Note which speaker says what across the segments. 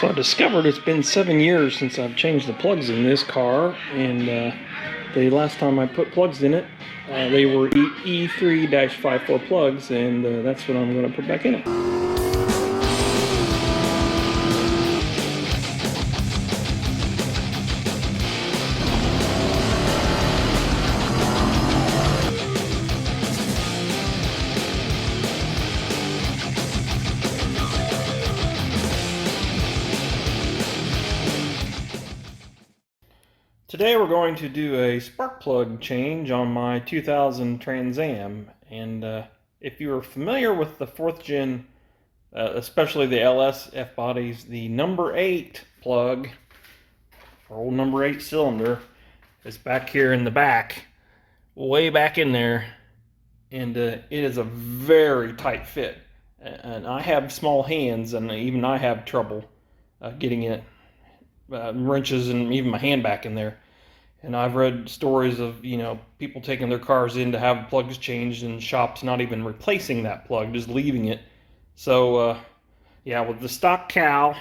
Speaker 1: So I discovered it's been 7 years since I've changed the plugs in this car, and the last time I put plugs in it, they were E3-54 plugs, and that's what I'm going to put back in it. Today we're going to do a spark plug change on my 2000 Trans Am, and if you are familiar with the 4th gen, especially the LS F bodies, the number 8 plug, or old number 8 cylinder, is back here in the back, way back in there, and it is a very tight fit. And I have small hands, and even I have trouble getting it, wrenches and even my hand back in there. And I've read stories of, people taking their cars in to have plugs changed and shops not even replacing that plug, just leaving it. So, yeah, with the stock cowl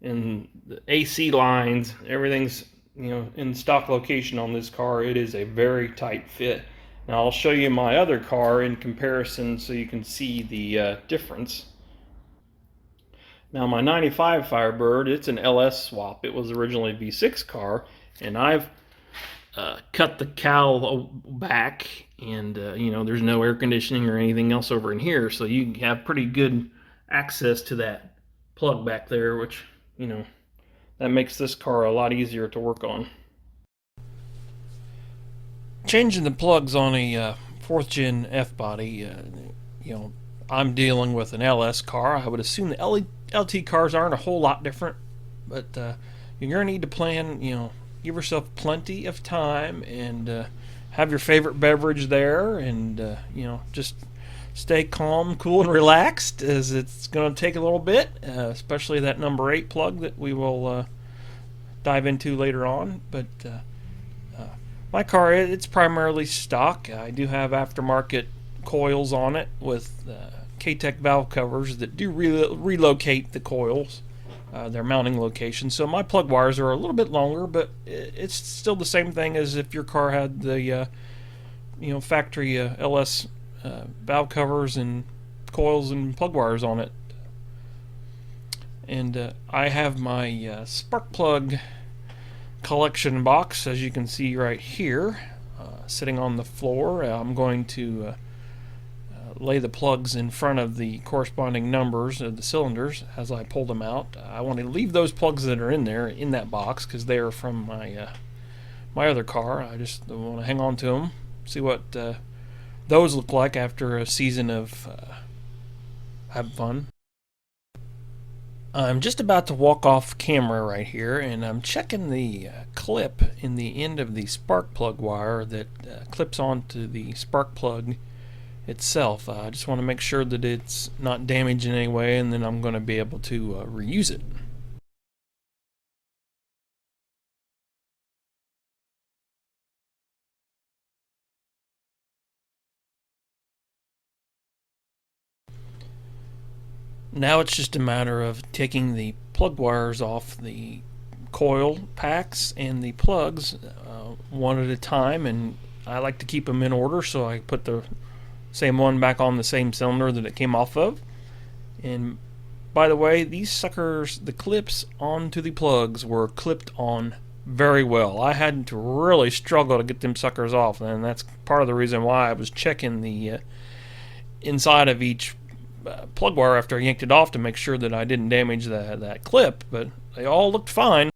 Speaker 1: and the AC lines, everything's, in stock location on this car. It is a very tight fit. Now, I'll show you my other car in comparison so you can see the difference. Now, my 95 Firebird, it's an LS swap. It was originally a V6 car, and I've cut the cowl back, and there's no air conditioning or anything else over in here, so you have pretty good access to that plug back there, which that makes this car a lot easier to work on. Changing the plugs on a 4th gen F body, I'm dealing with an LS car. I would assume the LT cars aren't a whole lot different, but you're going to need to plan, give yourself plenty of time, and have your favorite beverage there, and just stay calm, cool, and relaxed, as it's going to take a little bit, especially that number 8 plug that we will dive into later on. But my car, it's primarily stock. I do have aftermarket coils on it with K-Tech valve covers that do relocate the coils, their mounting location. So my plug wires are a little bit longer, but it's still the same thing as if your car had the factory LS valve covers and coils and plug wires on it. And I have my spark plug collection box, as you can see right here, sitting on the floor. I'm going to lay the plugs in front of the corresponding numbers of the cylinders as I pull them out. I want to leave those plugs that are in there in that box because they are from my my other car. I just want to hang on to them, see what those look like after a season of having fun. I'm just about to walk off camera right here, and I'm checking the clip in the end of the spark plug wire that clips onto the spark plug itself. I just want to make sure that it's not damaged in any way, and then I'm going to be able to reuse it. Now it's just a matter of taking the plug wires off the coil packs and the plugs one at a time, and I like to keep them in order, so I put the same one back on the same cylinder that it came off of. And by the way, these suckers, the clips onto the plugs, were clipped on very well. I had to really struggle to get them suckers off, and that's part of the reason why I was checking the inside of each plug wire after I yanked it off to make sure that I didn't damage that clip, but they all looked fine.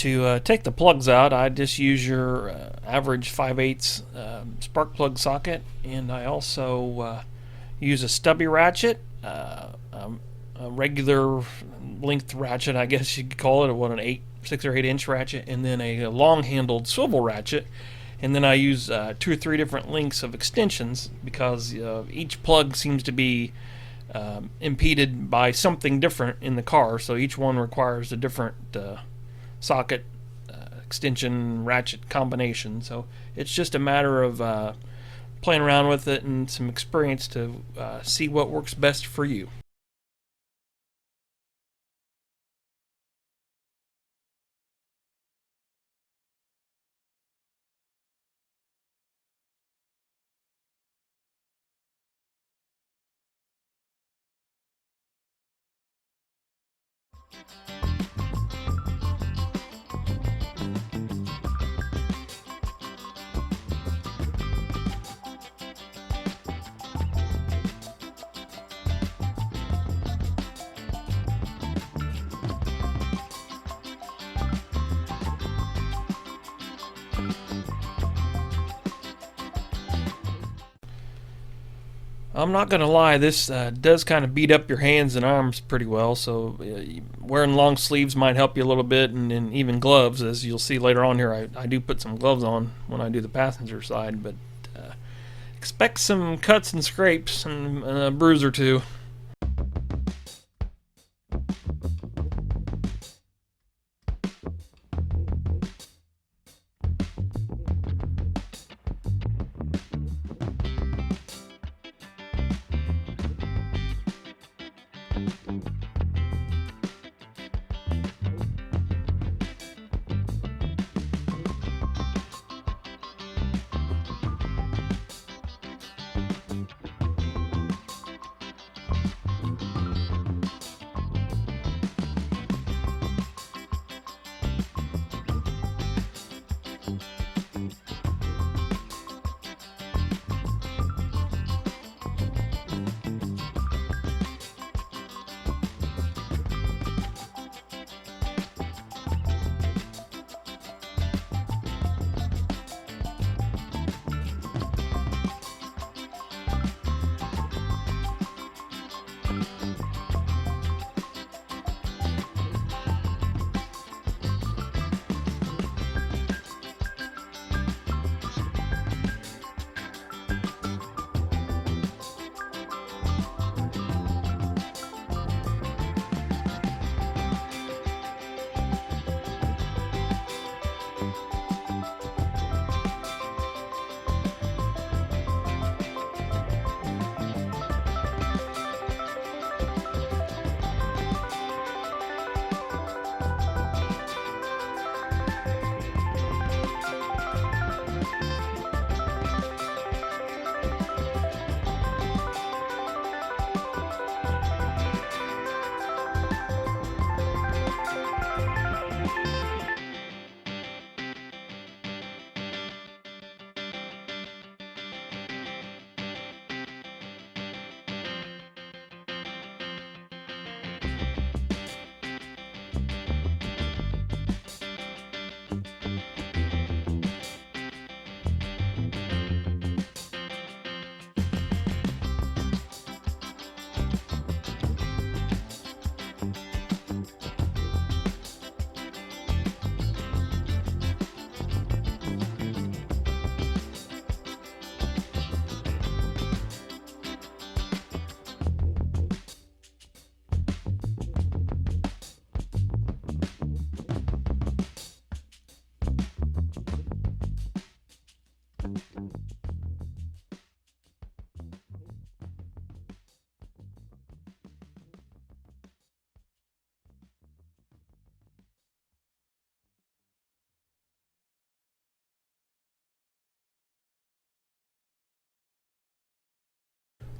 Speaker 1: To take the plugs out, I just use your average 5/8 spark plug socket, and I also use a stubby ratchet, a regular length ratchet, I guess you could call it, an 6 or 8 inch ratchet, and then a long-handled swivel ratchet. And then I use 2 or 3 different lengths of extensions because each plug seems to be impeded by something different in the car, so each one requires a different socket, extension, ratchet combination. So it's just a matter of playing around with it and some experience to see what works best for you. I'm not going to lie, this does kind of beat up your hands and arms pretty well, so wearing long sleeves might help you a little bit, and even gloves, as you'll see later on here. I do put some gloves on when I do the passenger side, but expect some cuts and scrapes and a bruise or two.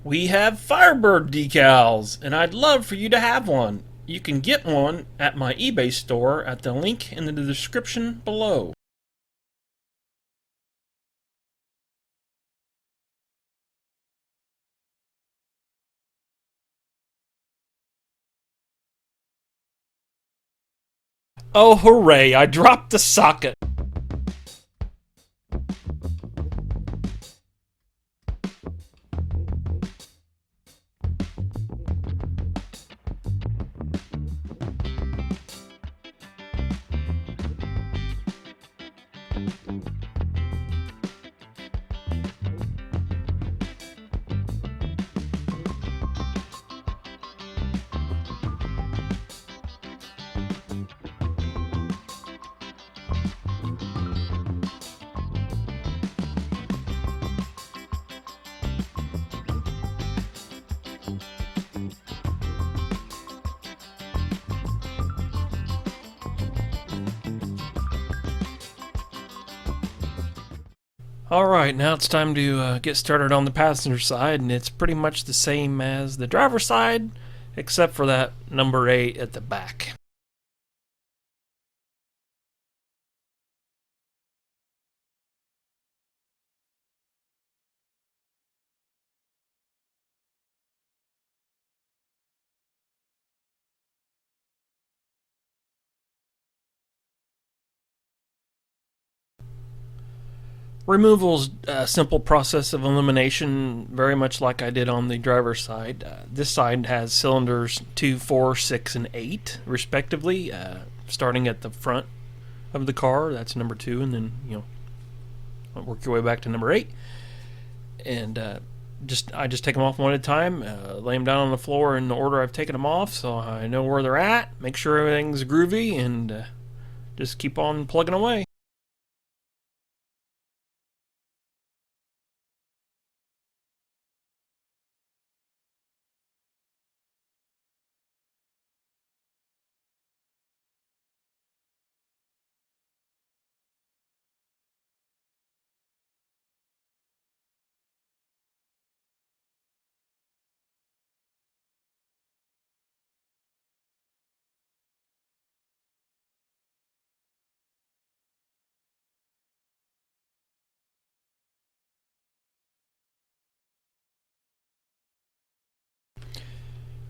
Speaker 1: We have Firebird decals, and I'd love for you to have one. You can get one at my eBay store at the link in the description below. Oh, hooray, I dropped the socket. Alright, now it's time to get started on the passenger side, and it's pretty much the same as the driver's side, except for that number 8 at the back. Removal's a simple process of elimination, very much like I did on the driver's side. This side has cylinders 2, 4, 6, and 8, respectively, starting at the front of the car. That's number 2, and then work your way back to number 8. And I just take them off one at a time, lay them down on the floor in the order I've taken them off, so I know where they're at. Make sure everything's groovy, and just keep on plugging away.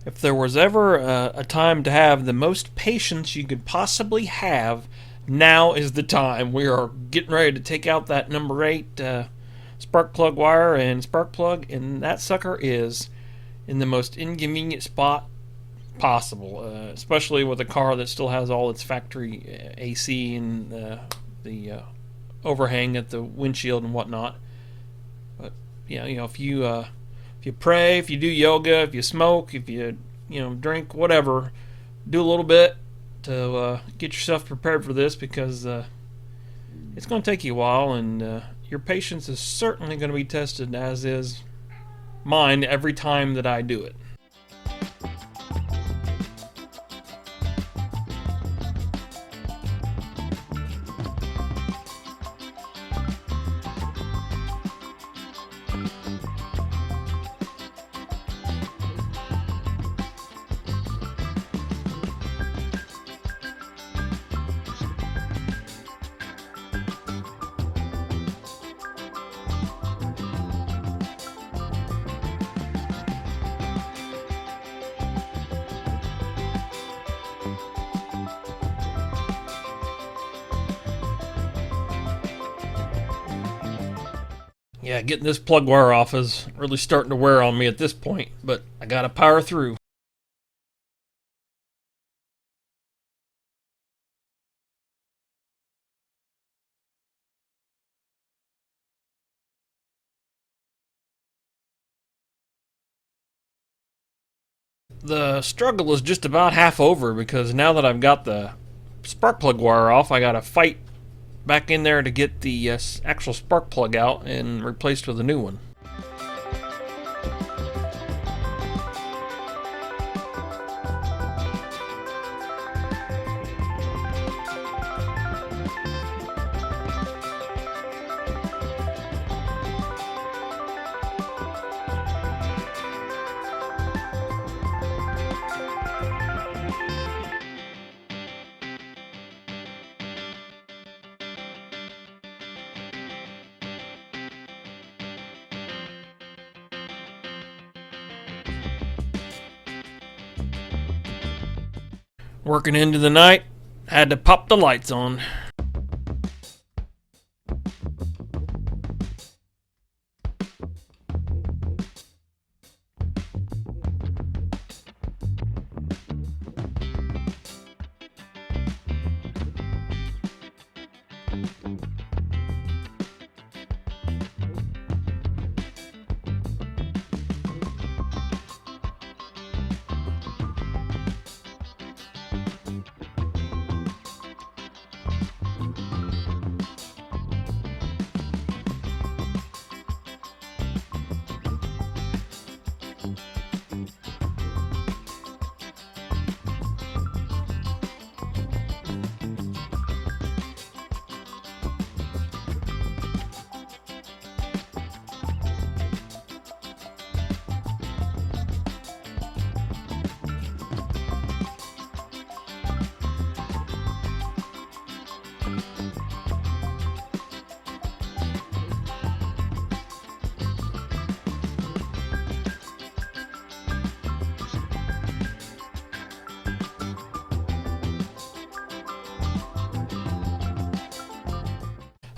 Speaker 1: If there was ever a time to have the most patience you could possibly have, now is the time. We are getting ready to take out that number 8 spark plug wire and spark plug, and that sucker is in the most inconvenient spot possible, especially with a car that still has all its factory AC and the overhang at the windshield and whatnot. But if you pray, if you do yoga, if you smoke, if you drink, whatever, do a little bit to get yourself prepared for this, because it's going to take you a while, and your patience is certainly going to be tested, as is mine every time that I do it. Yeah, getting this plug wire off is really starting to wear on me at this point, but I gotta power through. The struggle is just about half over, because now that I've got the spark plug wire off, I gotta fight back in there to get the actual spark plug out and replaced with a new one. Working into the night, Had to pop the lights on.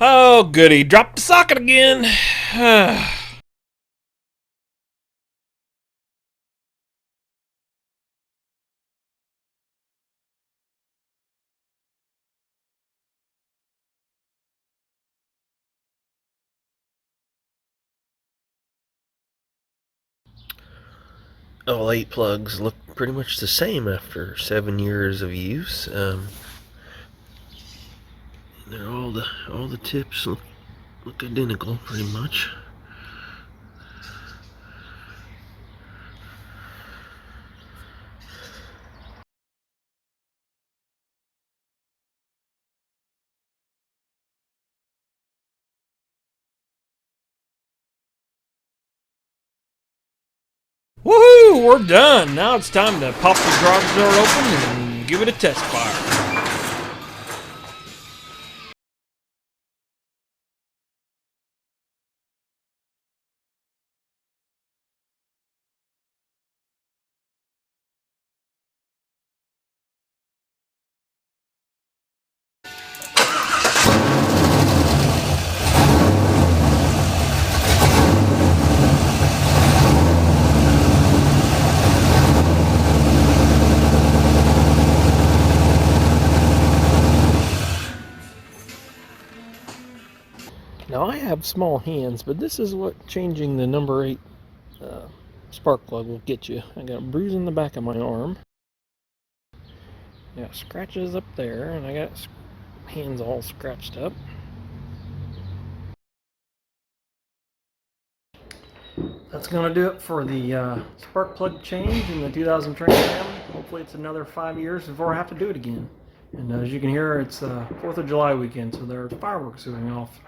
Speaker 1: Oh, goody. Dropped the socket again.
Speaker 2: All 8 plugs look pretty much the same after 7 years of use. They're all the tips look identical pretty much.
Speaker 1: Woohoo! We're done. Now it's time to pop the garage door open and give it a test fire. Now I have small hands, but this is what changing the number 8 spark plug will get you. I got a bruise in the back of my arm. I got scratches up there, and I got hands all scratched up. That's going to do it for the spark plug change in the 2000 Trans Am. Hopefully it's another 5 years before I have to do it again. And as you can hear, it's 4th of July weekend, so there's fireworks going off.